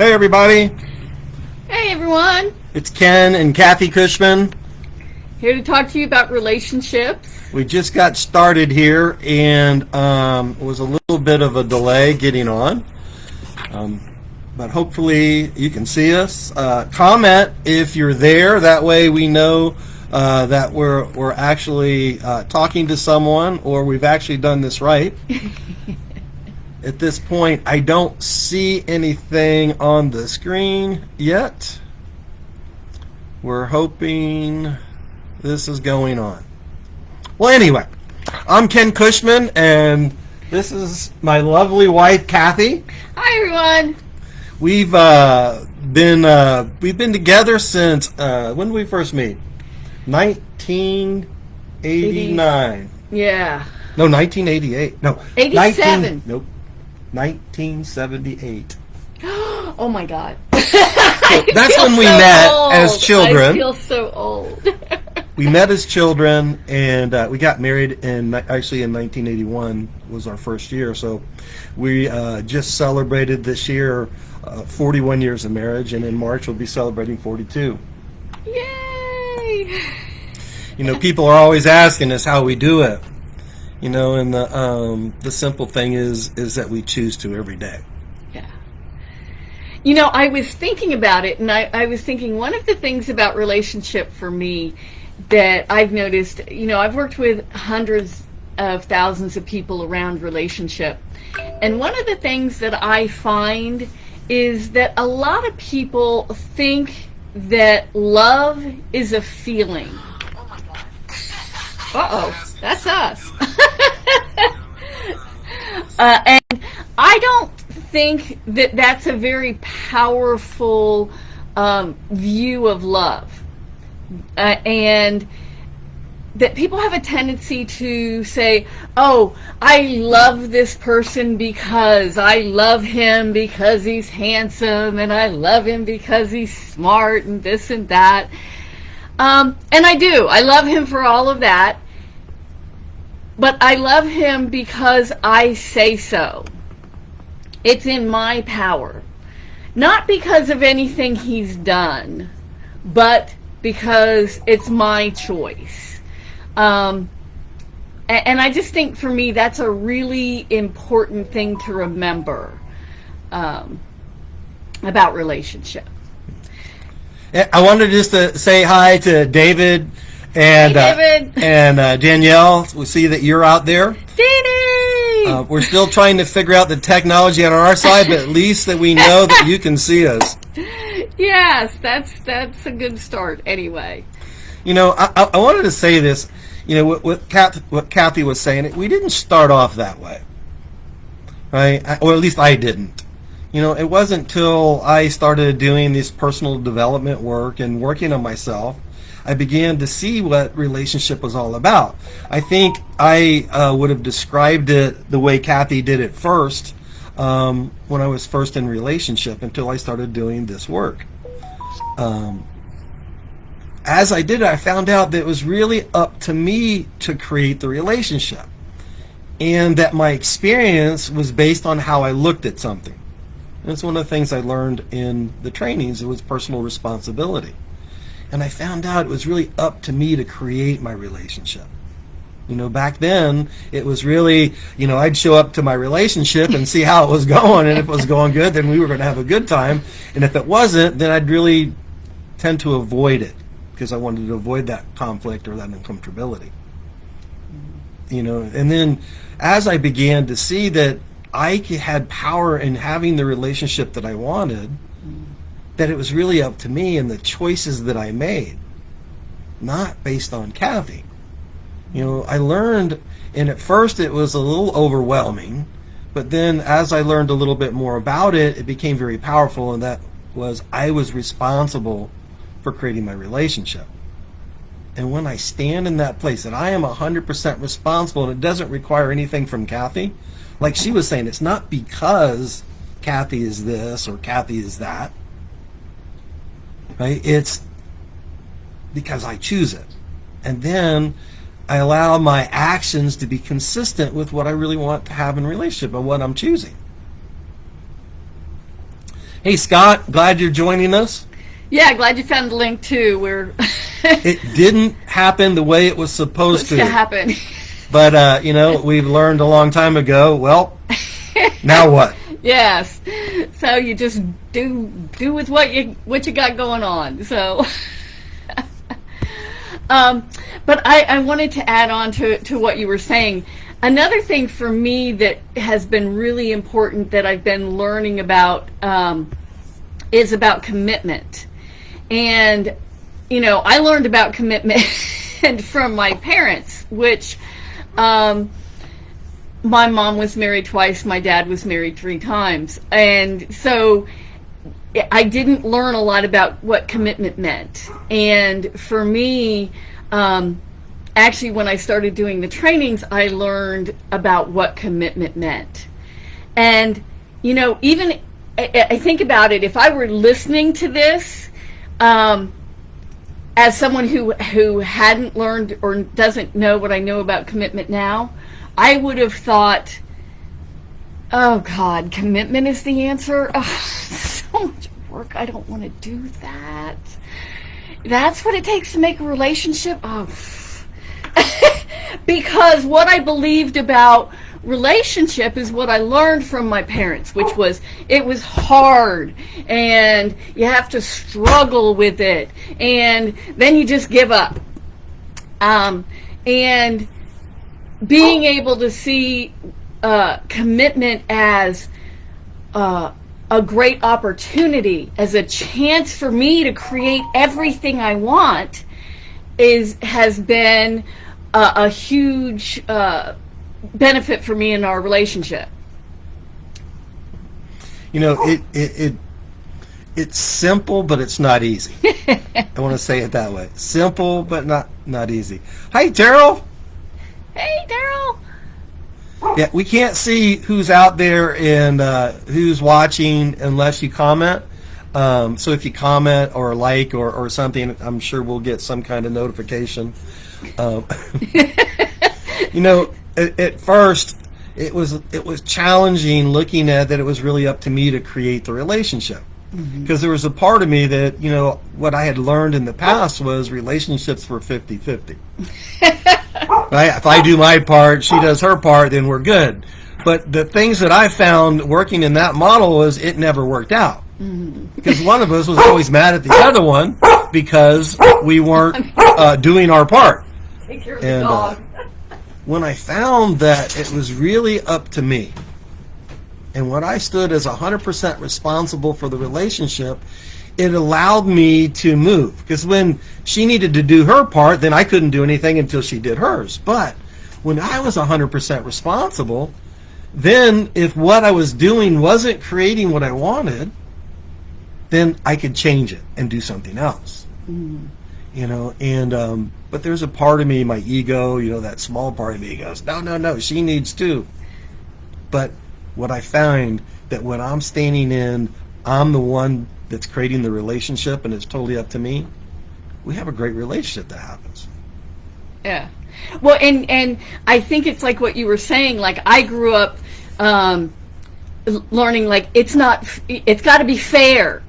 Hey everybody, Hey everyone, it's Ken and Kathy Cushman. here to talk to you about relationships. We just got started here and it was a little bit of a delay getting on. But hopefully you can see us. Comment if you're there, that way we know that we're actually talking to someone or we've actually done this right. At this point, I don't see anything on the screen yet. We're hoping this is going on. Well, anyway, I'm Ken Cushman, and this is my lovely wife, Kathy. Hi everyone. We've been together since when did we first meet? 1989. Yeah. No, 1988. No, 87. Nope. 1978. Oh my God. That's when we met as children. I feel so old. We met as children, and we got married actually in 1981 was our first year. So we just celebrated this year 41 years of marriage, and in March we'll be celebrating 42. Yay! You know, people are always asking us how we do it. You know, and the simple thing is that we choose to every day. Yeah. You know, I was thinking about it, and I was thinking one of the things about relationship for me that I've noticed, you know, I've worked with hundreds of thousands of people around relationship. And one of the things that I find is that a lot of people think that love is a feeling. Oh my God. Uh-oh, that's us. And I don't think that that's a very powerful view of love. And that people have a tendency to say, oh, I love this person because I love him because he's handsome, and I love him because he's smart and this and that. And I do. I love him for all of that. But I love him because I say so. It's in my power. Not because of anything he's done, but because it's my choice. And I just think for me that's a really important thing to remember about relationship. I wanted just to say hi to David and Hey, David. and Danielle. We see that you're out there. Dee-dee! We're still trying to figure out the technology on our side, but at least that we know that you can see us. Yes, that's a good start anyway. You know, I wanted to say this. You know, what Kathy was saying, we didn't start off that way, right? Or at least I didn't. You know, it wasn't till I started doing this personal development work and working on myself, I began to see what relationship was all about. I think I would have described it the way Kathy did it first when I was first in relationship until I started doing this work. As I did it, I found out that it was really up to me to create the relationship, and that my experience was based on how I looked at something. And it's one of the things I learned in the trainings. It was personal responsibility. And I found out it was really up to me to create my relationship. You know, back then, it was really, you know, I'd show up to my relationship and see how it was going, and if it was going good, then we were going to have a good time. And if it wasn't, then I'd really tend to avoid it, because I wanted to avoid that conflict or that uncomfortability. You know, and then as I began to see that I had power in having the relationship that I wanted, that it was really up to me and the choices that I made, not based on Kathy. You know, I learned, and at first it was a little overwhelming, but then as I learned a little bit more about it, it became very powerful, and that was I was responsible for creating my relationship. And when I stand in that place that I am 100% responsible, and it doesn't require anything from Kathy, like she was saying, it's not because Kathy is this or Kathy is that, right? It's because I choose it. And then I allow my actions to be consistent with what I really want to have in a relationship and what I'm choosing. Hey, Scott, glad you're joining us. Yeah, glad you found the link too. We're It didn't happen the way it was supposed to happen. But, we've learned a long time ago, well, now what? Yes. So you just do with what you got going on. So but I wanted to add on to what you were saying. Another thing for me that has been really important that I've been learning about is about commitment. And, I learned about commitment from my parents, which my mom was married twice, my dad was married 3 times. And so I didn't learn a lot about what commitment meant. And for me, actually, when I started doing the trainings, I learned about what commitment meant. And, even I think about it, if I were listening to this as someone who hadn't learned or doesn't know what I know about commitment now, I would have thought, oh God, commitment is the answer? Oh, so much work. I don't want to do that. That's what it takes to make a relationship? Oh. Because what I believed about relationship is what I learned from my parents, which was it was hard and you have to struggle with it and then you just give up. And being able to see commitment as a great opportunity, as a chance for me to create everything I want, has been a huge benefit for me in our relationship. It's simple, but it's not easy. I want to say it that way. Simple, but not easy. Hi, Daryl. Hey, Daryl. Yeah, we can't see who's out there and who's watching unless you comment. So if you comment or like or something, I'm sure we'll get some kind of notification. At first it was challenging looking at that it was really up to me to create the relationship. Because there was a part of me that, what I had learned in the past was relationships were 50-50. Right? If I do my part, she does her part, then we're good. But the things that I found working in that model was it never worked out. Because one of us was always mad at the other one because we weren't doing our part. Take care of the dog. When I found that it was really up to me, and when I stood as 100% responsible for the relationship, it allowed me to move. Because when she needed to do her part, then I couldn't do anything until she did hers. But when I was 100% responsible, then if what I was doing wasn't creating what I wanted, then I could change it and do something else. But there's a part of me, my ego, that small part of me goes, no, she needs to. But what I find that when I'm standing in, I'm the one that's creating the relationship and it's totally up to me, we have a great relationship that happens. Yeah. Well, and I think it's like what you were saying, like I grew up learning like it's got to be fair.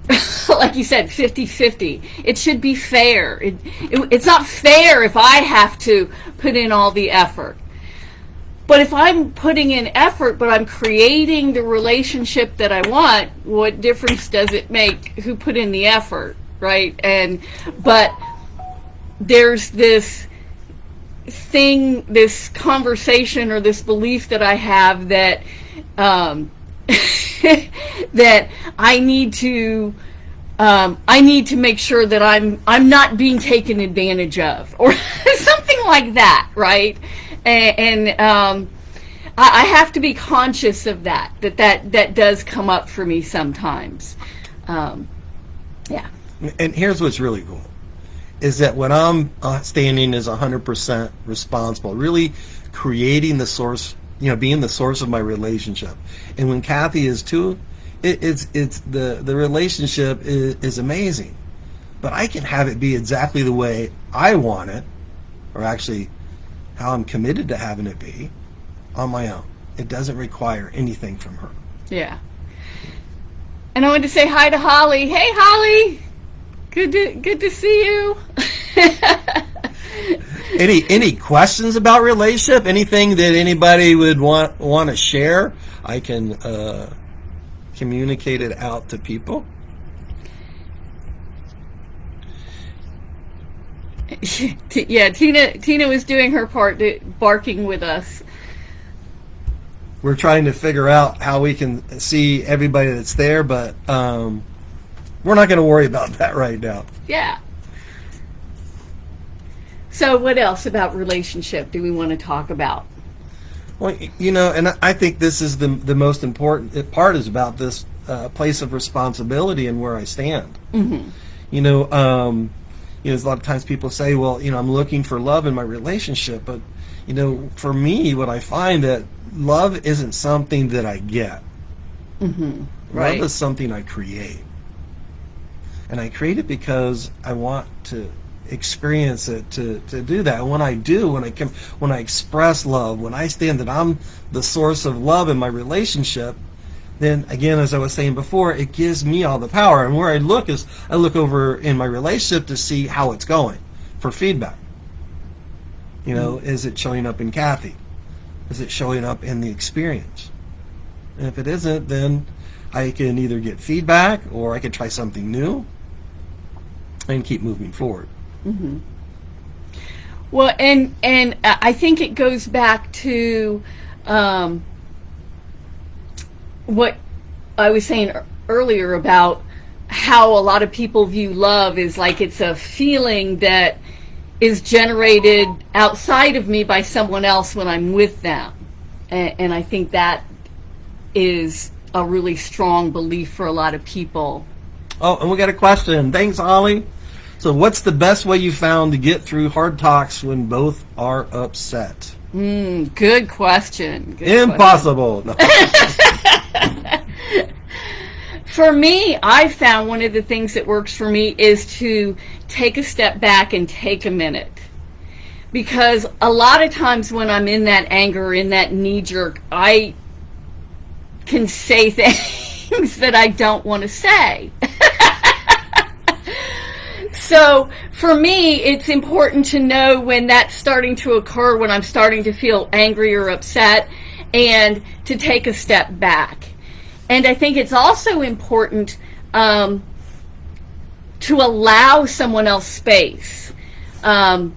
Like you said, 50-50. It should be fair. It's not fair if I have to put in all the effort. But if I'm putting in effort, but I'm creating the relationship that I want, what difference does it make who put in the effort, right? But there's this thing, this conversation or this belief that I have that that I need to make sure that I'm not being taken advantage of, or something like that, right? And I have to be conscious of that does come up for me sometimes. Yeah. And here's what's really cool, is that when I'm standing as 100% responsible, really creating the source, being the source of my relationship, and when Kathy is too, it's the relationship is amazing, but I can have it be exactly the way I want it, or actually how I'm committed to having it be, on my own. It doesn't require anything from her. Yeah. And I wanted to say hi to Holly. Hey, Holly. Good to see you. Any questions about relationship? Anything that anybody would want to share? I can communicate it out to people. Yeah, Tina was doing her part, barking with us. We're trying to figure out how we can see everybody that's there, but we're not going to worry about that right now. Yeah. So what else about relationship do we want to talk about? Well, and I think this is the most important part is about this place of responsibility and where I stand. Mm-hmm. There's a lot of times people say, well, I'm looking for love in my relationship, but for me, what I find that love isn't something that I get. Mm-hmm. Right. Love is something I create. And I create it because I want to experience it, to do that. And when I do, when I express love, when I stand that I'm the source of love in my relationship, then again, as I was saying before, it gives me all the power. And where I look is I look over in my relationship to see how it's going for feedback. Is it showing up in Kathy? Is it showing up in the experience? And if it isn't, then I can either get feedback or I can try something new and keep moving forward. Mm-hmm. Well, and I think it goes back to what I was saying earlier about how a lot of people view love is like it's a feeling that is generated outside of me by someone else when I'm with them. And I think that is a really strong belief for a lot of people. Oh, and we got a question. Thanks, Holly. So what's the best way you found to get through hard talks when both are upset? Good question. Impossible. No. For me, I found one of the things that works for me is to take a step back and take a minute. Because a lot of times when I'm in that anger, in that knee-jerk, I can say things that I don't want to say. So for me, it's important to know when that's starting to occur, when I'm starting to feel angry or upset, and to take a step back. And I think it's also important to allow someone else space. So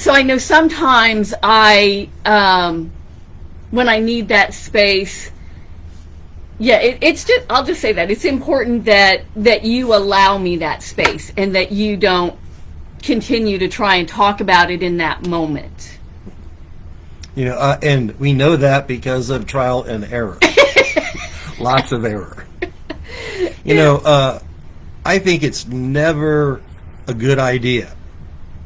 I know sometimes when I need that space, it's just, I'll just say that it's important that you allow me that space and that you don't continue to try and talk about it in that moment. And we know that because of trial and error. Lots of error. I think it's never a good idea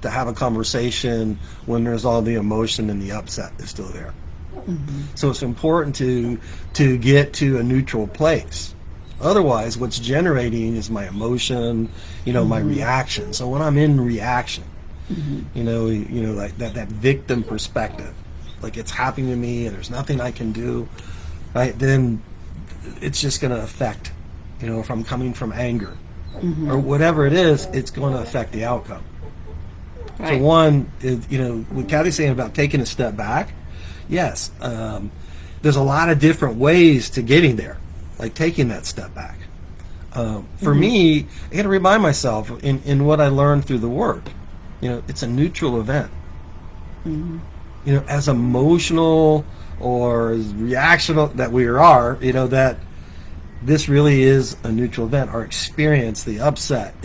to have a conversation when there's all the emotion and the upset is still there. Mm-hmm. So it's important to get to a neutral place. Otherwise, what's generating is my emotion, my reaction. So when I'm in reaction, like that victim perspective, like it's happening to me and there's nothing I can do, right? Then it's just going to affect, if I'm coming from anger or whatever it is, it's going to affect the outcome. Right. So one is, what Kathy's saying about taking a step back, yes, there's a lot of different ways to getting there, like taking that step back. For me, I got to remind myself in what I learned through the work, it's a neutral event. Mm-hmm. As emotional or as reactional that we are, that this really is a neutral event. Our experience, the upset,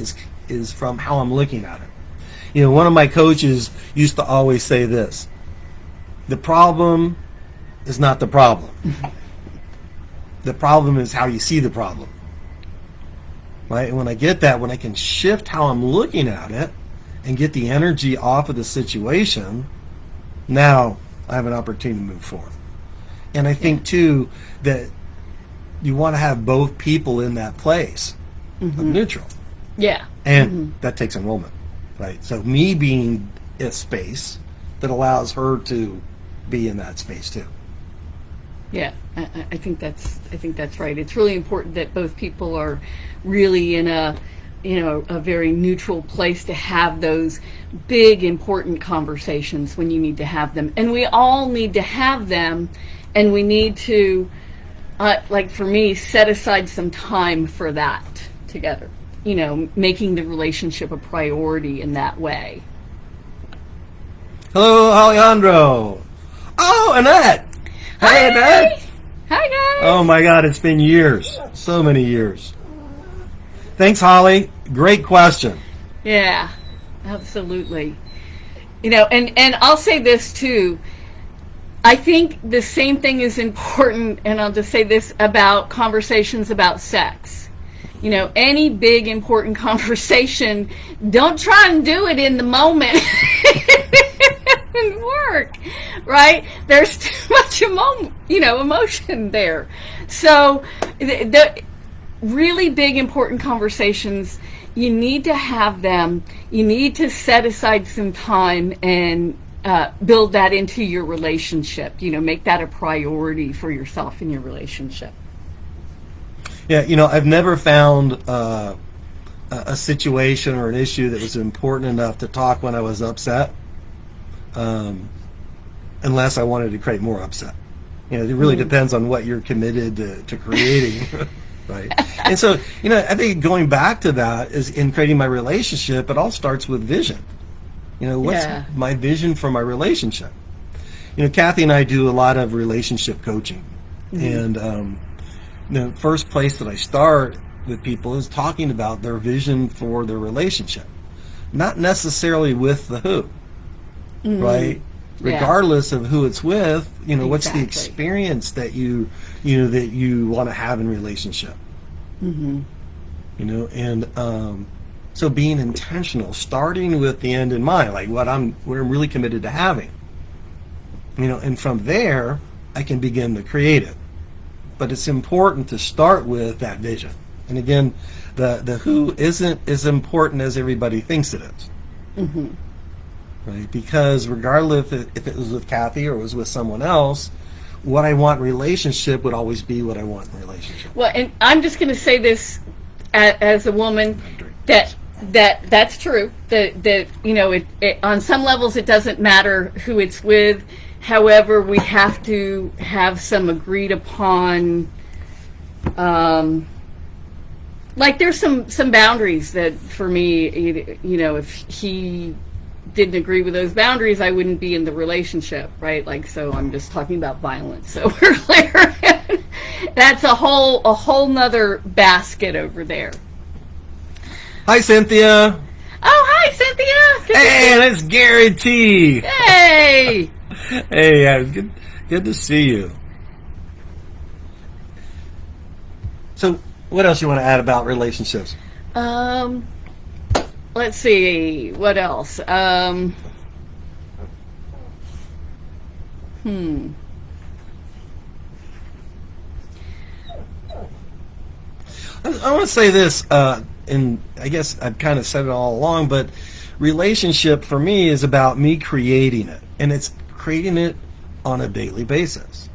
is from how I'm looking at it. One of my coaches used to always say this: the problem is not the problem. The problem is how you see the problem. Right? And when I get that, when I can shift how I'm looking at it and get the energy off of the situation, now I have an opportunity to move forward. And I think, too, that you want to have both people in that place of neutral. Yeah. And that takes enrollment, right? So me being a space that allows her to be in that space, too. Yeah, I think that's right. It's really important that both people are really in a very neutral place to have those big important conversations when you need to have them, and we all need to have them, and we need to, like for me, set aside some time for that together. Making the relationship a priority in that way. Hello, Alejandro. Oh, Annette. Hey, Annette. Hi, guys. Oh my God, it's been years. So many years. Thanks, Holly. Great question. Yeah, absolutely. And I'll say this too. I think the same thing is important, and I'll just say this about conversations about sex. Any big important conversation, don't try and do it in the moment. It doesn't work, right? There's too much emotion there. So the really big important conversations, you need to have them. You need to set aside some time and build that into your relationship. Make that a priority for yourself in your relationship. Yeah, I've never found a situation or an issue that was important enough to talk when I was upset, unless I wanted to create more upset. It really depends on what you're committed to creating, right? And so, I think going back to that is in creating my relationship, it all starts with vision. What's my vision for my relationship? Kathy and I do a lot of relationship coaching, and the first place that I start with people is talking about their vision for their relationship, not necessarily with the who, right? Regardless of who it's with, what's the experience that you want to have in relationship, and so being intentional, starting with the end in mind, like what I'm really committed to having, and from there I can begin to create it. But it's important to start with that vision. And again, the who isn't as important as everybody thinks it is. Right? Because regardless if it was with Kathy or it was with someone else, what I want in relationship would always be what I want in relationship. Well, and I'm just going to say this as a woman, that's true. That on some levels it doesn't matter who it's with. However, we have to have some agreed upon, like there's some boundaries that for me, if he didn't agree with those boundaries, I wouldn't be in the relationship, right? Like, so I'm just talking about violence. So we're clear. That's a whole nother basket over there. Hi, Cynthia. Oh, hi, Cynthia. Hey, that's Gary T. Hey. Hey, it's good to see you. So, what else you want to add about relationships? Let's see. What else? I want to say this, and I guess I've kind of said it all along, but relationship for me is about me creating it, and it's creating it on a daily basis,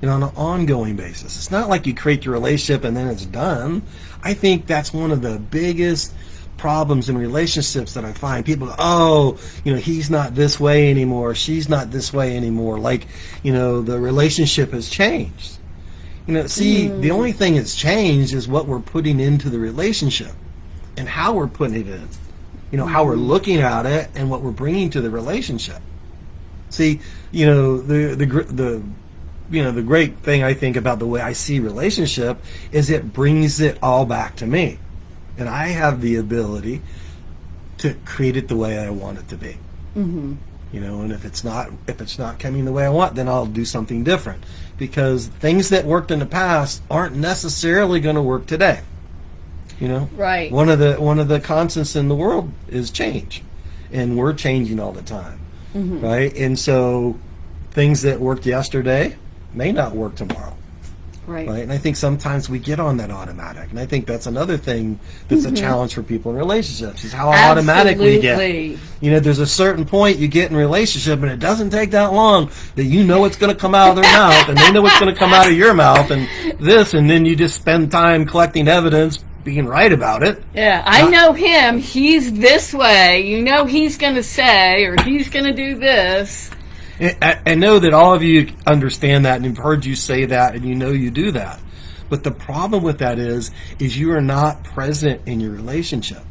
on an ongoing basis. It's not like you create your relationship and then it's done. I think that's one of the biggest problems in relationships that I find. People go, oh, he's not this way anymore, she's not this way anymore, like, the relationship has changed. The only thing that's changed is what we're putting into the relationship and how we're putting it in, how we're looking at it and what we're bringing to the relationship. See, the great thing I think about the way I see relationship is it brings it all back to me, and I have the ability to create it the way I want it to be. And if it's not coming the way I want, then I'll do something different, because things that worked in the past aren't necessarily going to work today. Right. One of the constants in the world is change, and we're changing all the time. Right? And so things that worked yesterday may not work tomorrow. Right. And I think sometimes we get on that automatic. And I think that's another thing that's a challenge for people in relationships is how automatic we Absolutely. get. You know, there's a certain point you get in a relationship and it doesn't take that long that you know what's going to come out of their mouth and they know what's going to come out of your mouth and then you just spend time collecting evidence, being right about it. Yeah, I know him. He's this way. You know he's going to say, or he's going to do this. I know that all of you understand that and have heard you say that and you know you do that. But the problem with that is you are not present in your relationship.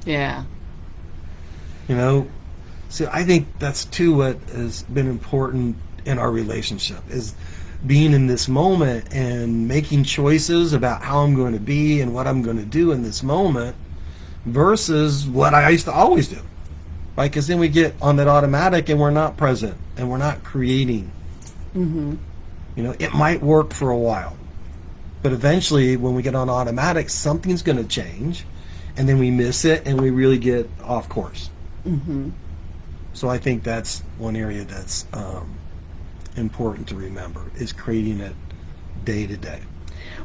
Yeah. You know, so I think that's too what has been important in our relationship is being in this moment and making choices about how I'm going to be and what I'm going to do in this moment versus what I used to always do. Right? Because then we get on that automatic and we're not present and we're not creating. Mm-hmm. You know, it might work for a while, but eventually when we get on automatic, something's going to change and then we miss it and we really get off course. Mm-hmm. So I think that's one area that's important to remember is creating it day to day.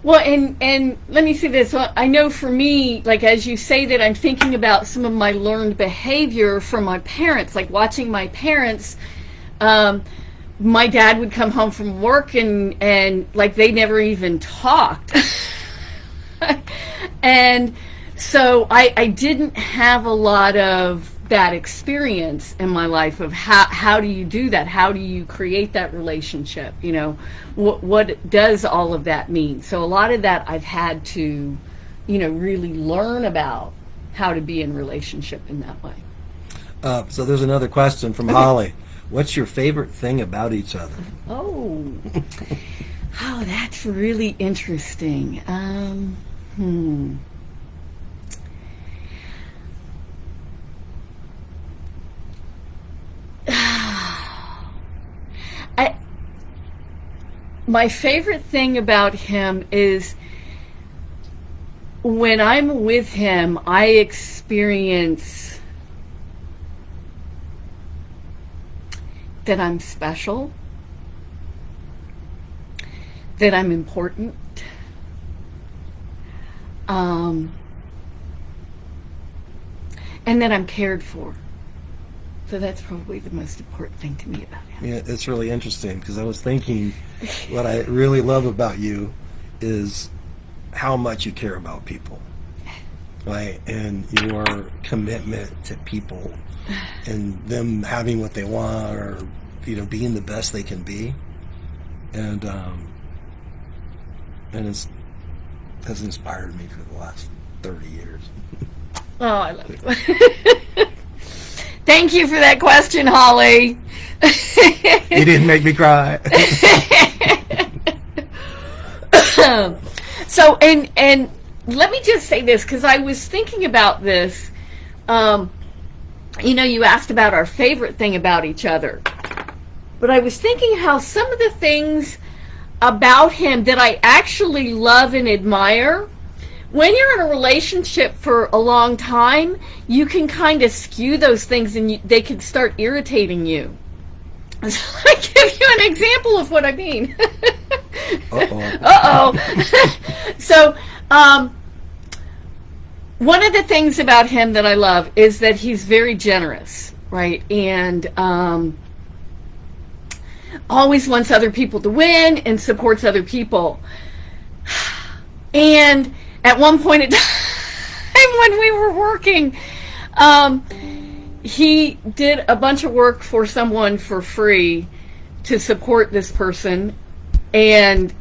Well, and let me say this. I know for me, like as you say that, I'm thinking about some of my learned behavior from my parents, like watching my parents. My dad would come home from work and like they never even talked. And so I didn't have a lot of that experience in my life of how do you do that? How do you create that relationship? You know, what does all of that mean? So a lot of that I've had to, you know, really learn about how to be in relationship in that way. So there's another question from Holly. What's your favorite thing about each other? Oh, that's really interesting. My favorite thing about him is when I'm with him, I experience that I'm special, that I'm important, and that I'm cared for. So that's probably the most important thing to me about him. Yeah, it's really interesting because I was thinking what I really love about you is how much you care about people, right? And your commitment to people and them having what they want or, you know, being the best they can be. And it's has inspired me for the last 30 years. Oh, I love it. Thank you for that question, Holly. You didn't make me cry. So, and let me just say this, because I was thinking about this. You know, you asked about our favorite thing about each other. But I was thinking how some of the things about him that I actually love and admire, when you're in a relationship for a long time, you can kind of skew those things and they can start irritating you. So I give you an example of what I mean. So, one of the things about him that I love is that he's very generous, right? And always wants other people to win and supports other people. And at one point in time when we were working, he did a bunch of work for someone for free to support this person, and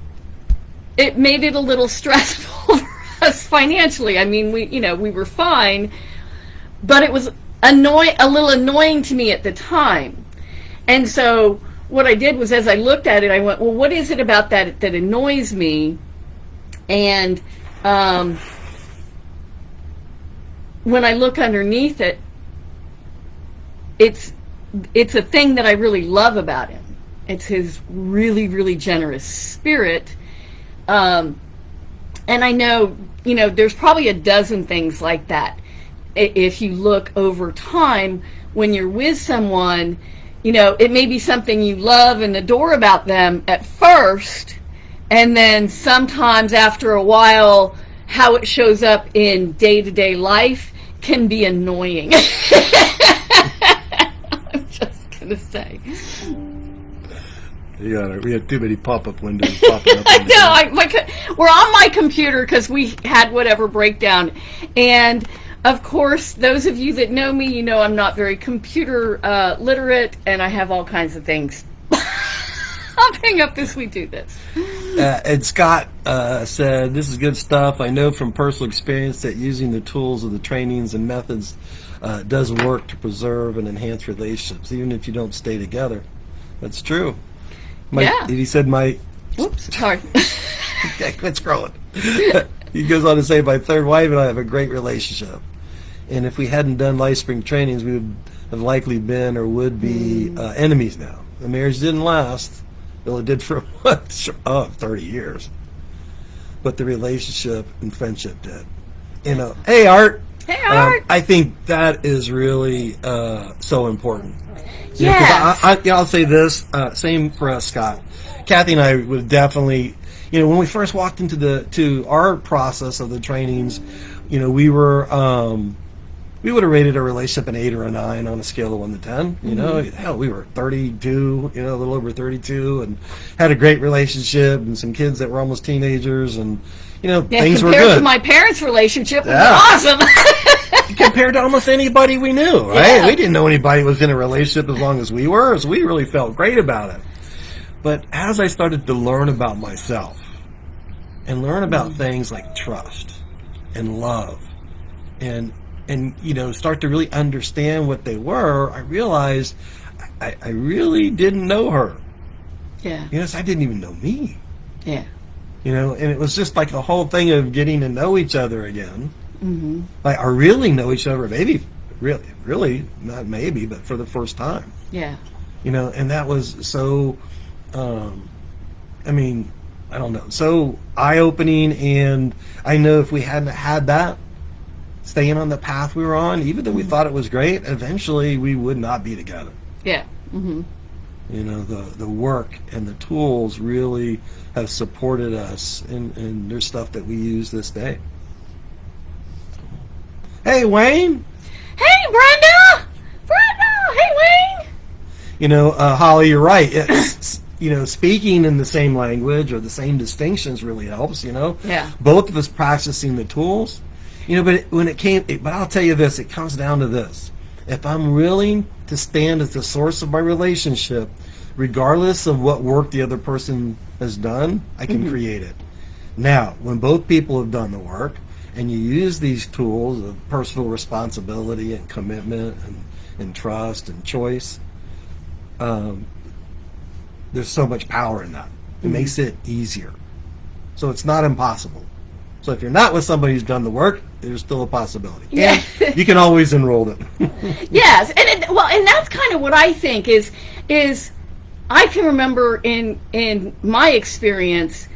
it made it a little stressful for us financially. I mean, we were fine, but it was a little annoying to me at the time. And so what I did was, as I looked at it, I went, well, what is it about that annoys me? And when I look underneath it, it's a thing that I really love about him. It's his really, really generous spirit. And I know, there's probably a dozen things like that. If you look over time, when you're with someone, it may be something you love and adore about them at first, And then sometimes after a while, how it shows up in day-to-day life can be annoying. I'm just going to say. Yeah, we had too many pop-up windows popping up. We're on my computer because we had whatever breakdown. And, of course, those of you that know me, you know I'm not very computer literate, and I have all kinds of things. I'll hang up as we do this. And Scott said, this is good stuff. I know from personal experience that using the tools of the trainings and methods does work to preserve and enhance relationships, even if you don't stay together. That's true. Yeah. He said Whoops, sorry. Quit scrolling. He goes on to say, my third wife and I have a great relationship. And if we hadn't done LifeSpring trainings, we would have likely been or would be enemies now. The marriage didn't last. Well, it did for 30 years. But the relationship and friendship did. Hey, Art. Hey, Art. I think that is really so important. Yes. I'll say this, same for us, Scott. Kathy and I would definitely, when we first walked into our process of the trainings, we would have rated our relationship an 8 or a 9 on a scale of 1 to 10. Hell, we were 32, a little over 32, and had a great relationship and some kids that were almost teenagers, and things were good. Compared to my parents' relationship, it was awesome. Compared to almost anybody we knew, right? Yeah. We didn't know anybody was in a relationship as long as we were, so we really felt great about it. But as I started to learn about myself and learn about things like trust and love and start to really understand what they were, I realized I really didn't know her. Yeah. I didn't even know me. Yeah. And it was just like a whole thing of getting to know each other again. Mm-hmm. Like, I really know each other, maybe, really, not maybe, but for the first time. Yeah. And that was so, I don't know, so eye-opening, and I know if we hadn't had that, staying on the path we were on, even though we thought it was great, eventually we would not be together. Yeah. Mm-hmm. The work and the tools really have supported us, and there's stuff that we use this day. Hey, Wayne. Hey, Brenda. Hey, Wayne. Holly, you're right. It's, speaking in the same language or the same distinctions really helps, Yeah. Both of us practicing the tools. But but I'll tell you this, it comes down to this. If I'm willing to stand as the source of my relationship, regardless of what work the other person has done, I can create it. Now, when both people have done the work, and you use these tools of personal responsibility and commitment and trust and choice, there's so much power in that. It makes it easier. So it's not impossible. So if you're not with somebody who's done the work, there's still a possibility. Yeah. And you can always enroll them. Yes, and that's kind of what I think is I can remember in my experience,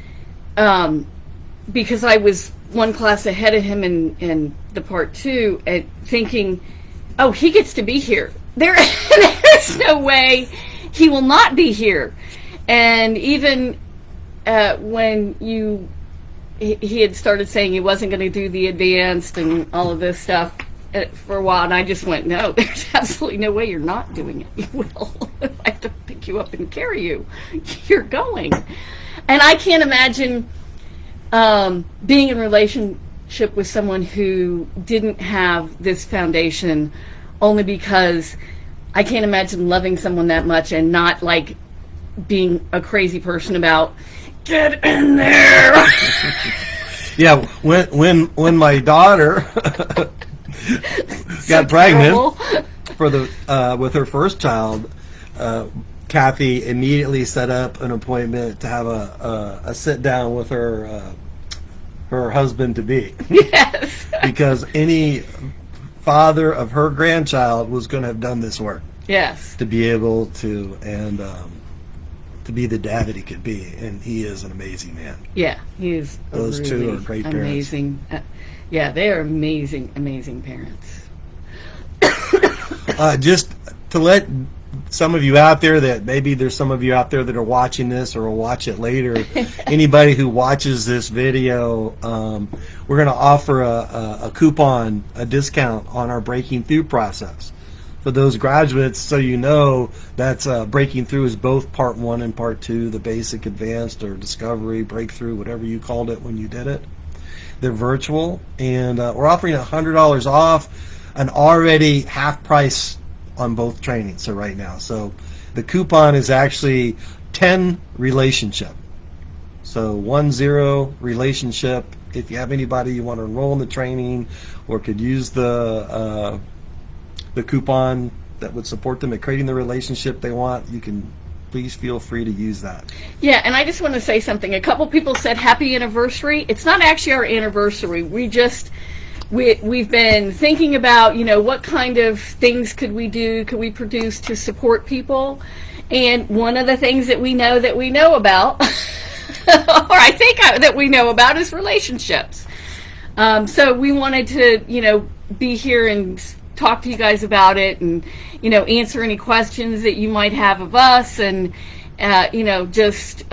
because I was one class ahead of him in the part 2, and thinking, oh, he gets to be here. There's no way he will not be here. And even when he had started saying he wasn't going to do the advanced and all of this stuff for a while, and I just went, no, there's absolutely no way you're not doing it. You will. If I have to pick you up and carry you, you're going. And I can't imagine being in a relationship with someone who didn't have this foundation, only because I can't imagine loving someone that much and not like being a crazy person about get in there. Yeah, when my daughter got pregnant with her first child, Kathy immediately set up an appointment to have a sit down with her husband to be. Yes. Because any father of her grandchild was going to have done this work. Yes. To be able to to be the dad that he could be, and he is an amazing man. Yeah, he is. Those really two are great parents. Amazing. Yeah, they are amazing, amazing parents. Just to let some of you out there that maybe there's some of you out there that are watching this or will watch it later. Anybody who watches this video, we're going to offer a coupon, a discount on our Breaking Through process. For those graduates, so you know, that's Breaking Through is both part 1 and part 2, the basic, advanced, or discovery, breakthrough, whatever you called it when you did it. They're virtual, and we're offering $100 off an already half price on both trainings right now. So the coupon is actually 10 relationship. So 10 relationship. If you have anybody you want to enroll in the training or could use the coupon that would support them at creating the relationship they want, you can please feel free to use that. Yeah, and I just want to say something. A couple people said happy anniversary. It's not actually our anniversary. We've been thinking about, what kind of things could we produce to support people? And one of the things that we know about, or I think that we know about, is relationships. So we wanted to, be here and talk to you guys about it, and answer any questions that you might have of us, and just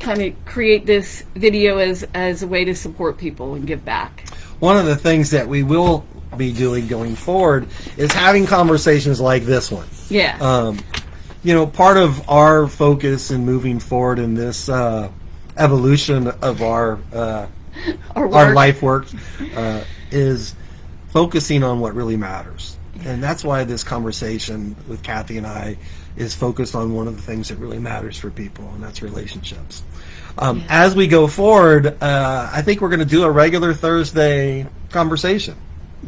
kind of create this video as a way to support people and give back. One of the things that we will be doing going forward is having conversations like this one. Yeah. Part of our focus in moving forward in this evolution of our life work is focusing on what really matters. And that's why this conversation with Kathy and I is focused on one of the things that really matters for people, and that's relationships. As we go forward, I think we're going to do a regular Thursday conversation,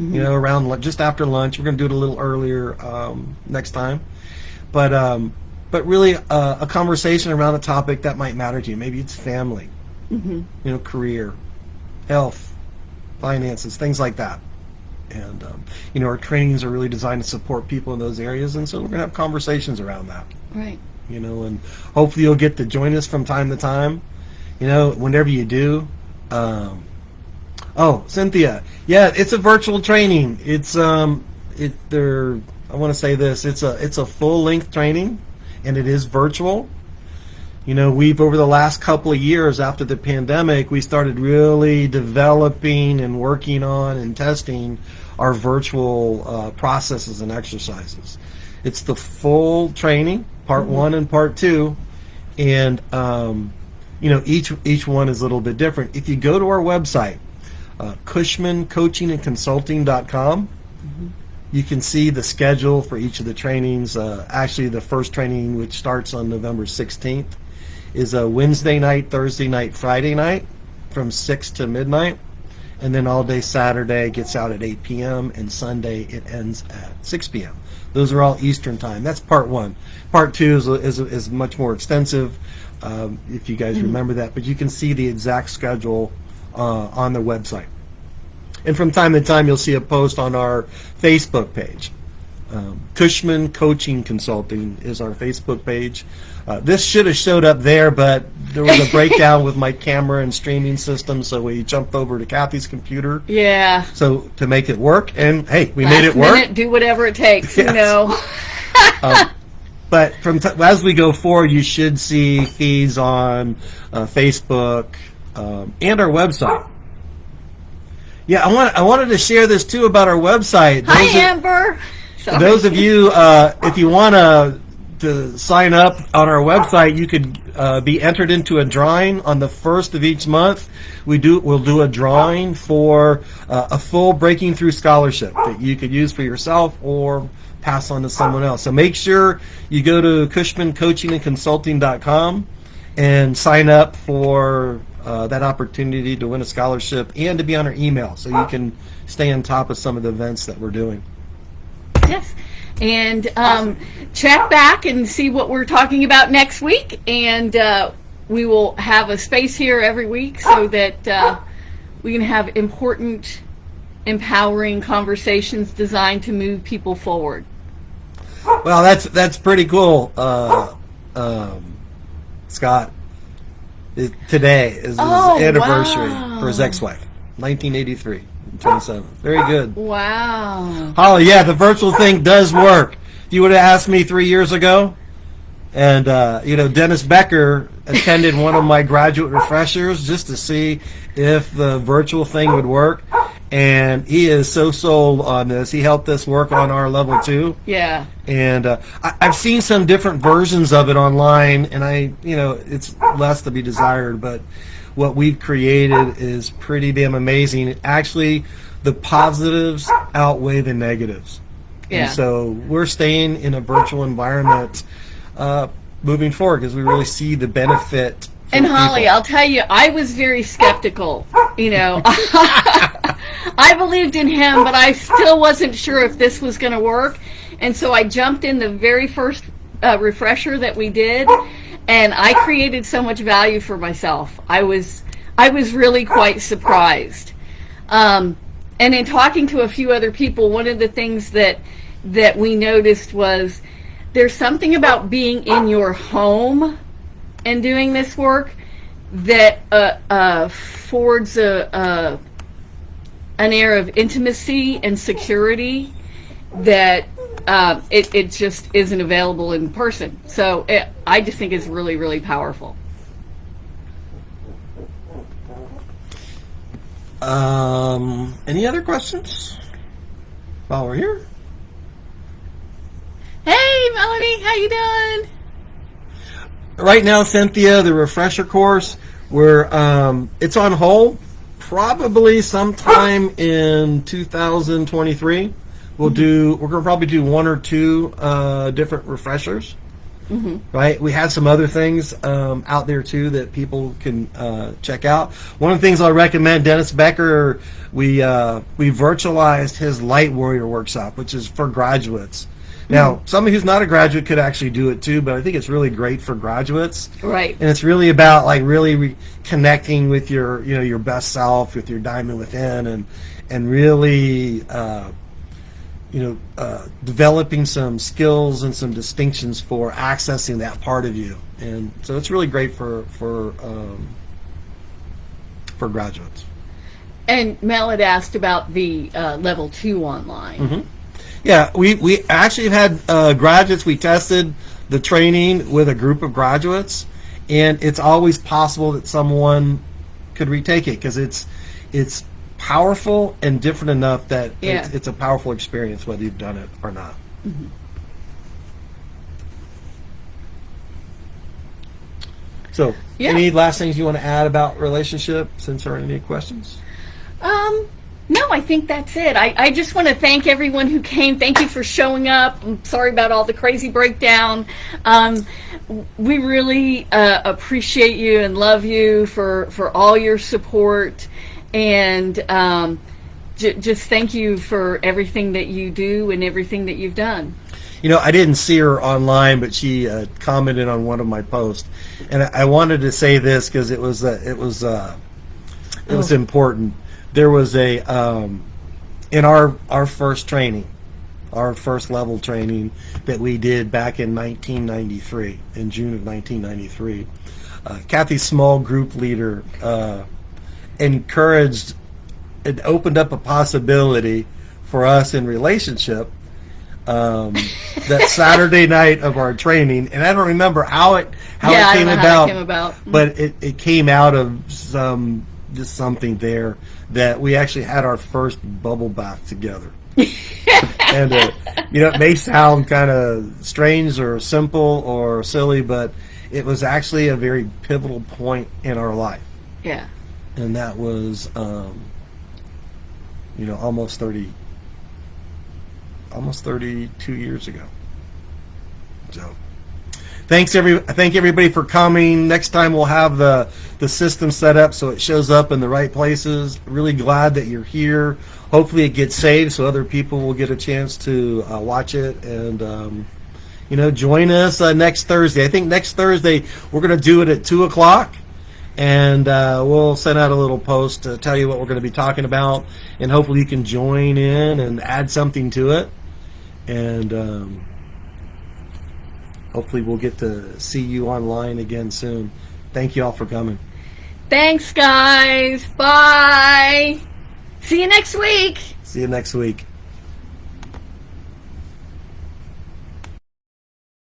around just after lunch. We're going to do it a little earlier next time. But really a conversation around a topic that might matter to you. Maybe it's family, career, health, finances, things like that. And, our trainings are really designed to support people in those areas. And so we're going to have conversations around that. Right. And hopefully you'll get to join us from time to time, whenever you do. Cynthia. Yeah, it's a virtual training. It's, I want to say this, it's a full-length training, and it is virtual. We've, over the last couple of years after the pandemic, we started really developing and working on and testing our virtual processes and exercises. It's the full training, part 1 and part 2, and each one is a little bit different. If you go to our website, CushmanCoachingandConsulting.com, you can see the schedule for each of the trainings. Actually, the first training, which starts on November 16th, is a Wednesday night, Thursday night, Friday night from 6 to midnight. And then all day Saturday gets out at 8 p.m. and Sunday it ends at 6 p.m. Those are all Eastern time. That's part 1. Part 2 is much more extensive, if you guys remember that. But you can see the exact schedule on the website. And from time to time, you'll see a post on our Facebook page. Cushman Coaching Consulting is our Facebook page. This should have showed up there, but there was a breakdown with my camera and streaming system, so we jumped over to Kathy's computer. Yeah. So to make it work, and hey, we made it work. Minute, do whatever it takes, Yes. But as we go forward, you should see feeds on Facebook and our website. Yeah, I wanted to share this too about our website. Hi, Amber. Sorry. Those of you, if you want to sign up on our website, you could be entered into a drawing on the first of each month. We'll do a drawing for a full Breaking Through scholarship that you could use for yourself or pass on to someone else. So make sure you go to CushmanCoachingandConsulting.com and sign up for that opportunity to win a scholarship and to be on our email so you can stay on top of some of the events that we're doing. Yes. And check back and see what we're talking about next week. And we will have a space here every week so that we can have important, empowering conversations designed to move people forward. Well, that's pretty cool, Scott. Today is his anniversary for his ex-wife, 1983. 27. Very good. Wow. Holly, yeah, the virtual thing does work. you would have asked me 3 years ago, and Dennis Becker attended one of my graduate refreshers just to see if the virtual thing would work, and he is so sold on this. He helped us work on our level 2. Yeah. And I've seen some different versions of it online, and it's less to be desired, but what we've created is pretty damn amazing. Actually, the positives outweigh the negatives. Yeah. And so we're staying in a virtual environment moving forward because we really see the benefit. And Holly, people. I'll tell you, I was very skeptical. I believed in him, but I still wasn't sure if this was going to work. And so I jumped in the very first refresher that we did, and I created so much value for myself. I was really quite surprised. And in talking to a few other people, one of the things that we noticed was there's something about being in your home and doing this work that affords an air of intimacy and security that it just isn't available in person. So I just think it's really, really powerful. Any other questions while we're here? Hey, Melanie, how you doing? Right now, Cynthia, the refresher course, it's on hold. Probably sometime in 2023, we're going to probably do 1 or 2 different refreshers. Mm-hmm. Right, we have some other things out there too that people can check out. One of the things I recommend, Dennis Becker, we virtualized his Light Warrior workshop, which is for graduates. Now, somebody who's not a graduate could actually do it too, but I think it's really great for graduates. Right. And it's really about really connecting with your best self, with your diamond within, and really developing some skills and some distinctions for accessing that part of you. And so it's really great for graduates. And Mel had asked about the level 2 online. Mm-hmm. Yeah, we actually have had graduates. We tested the training with a group of graduates, and it's always possible that someone could retake it because it's powerful and different enough that it's a powerful experience whether you've done it or not. Mm-hmm. So, any last things you want to add about relationship since there aren't any questions? No, I think that's it. I just want to thank everyone who came. Thank you for showing up. I'm sorry about all the crazy breakdown. We really appreciate you and love you for all your support. And just thank you for everything that you do and everything that you've done. I didn't see her online, but she commented on one of my posts. And I wanted to say this because it was important. There was in our first training, our first level training that we did back in 1993, in June of 1993. Kathy's small group leader encouraged and opened up a possibility for us in relationship that Saturday night of our training, and I don't remember how it came about, but it came out of just something there that we actually had our first bubble bath together. And it may sound kind of strange or simple or silly, but it was actually a very pivotal point in our life. Yeah. And that was almost 32 years ago. So thank everybody for coming. Next time we'll have the system set up so it shows up in the right places. Really glad that you're here. Hopefully it gets saved so other people will get a chance to watch it and join us next Thursday. I think next Thursday we're going to do it at 2:00, and we'll send out a little post to tell you what we're going to be talking about, and hopefully you can join in and add something to it, and hopefully we'll get to see you online again soon. Thank you all for coming. Thanks, guys. Bye. See you next week. See you next week.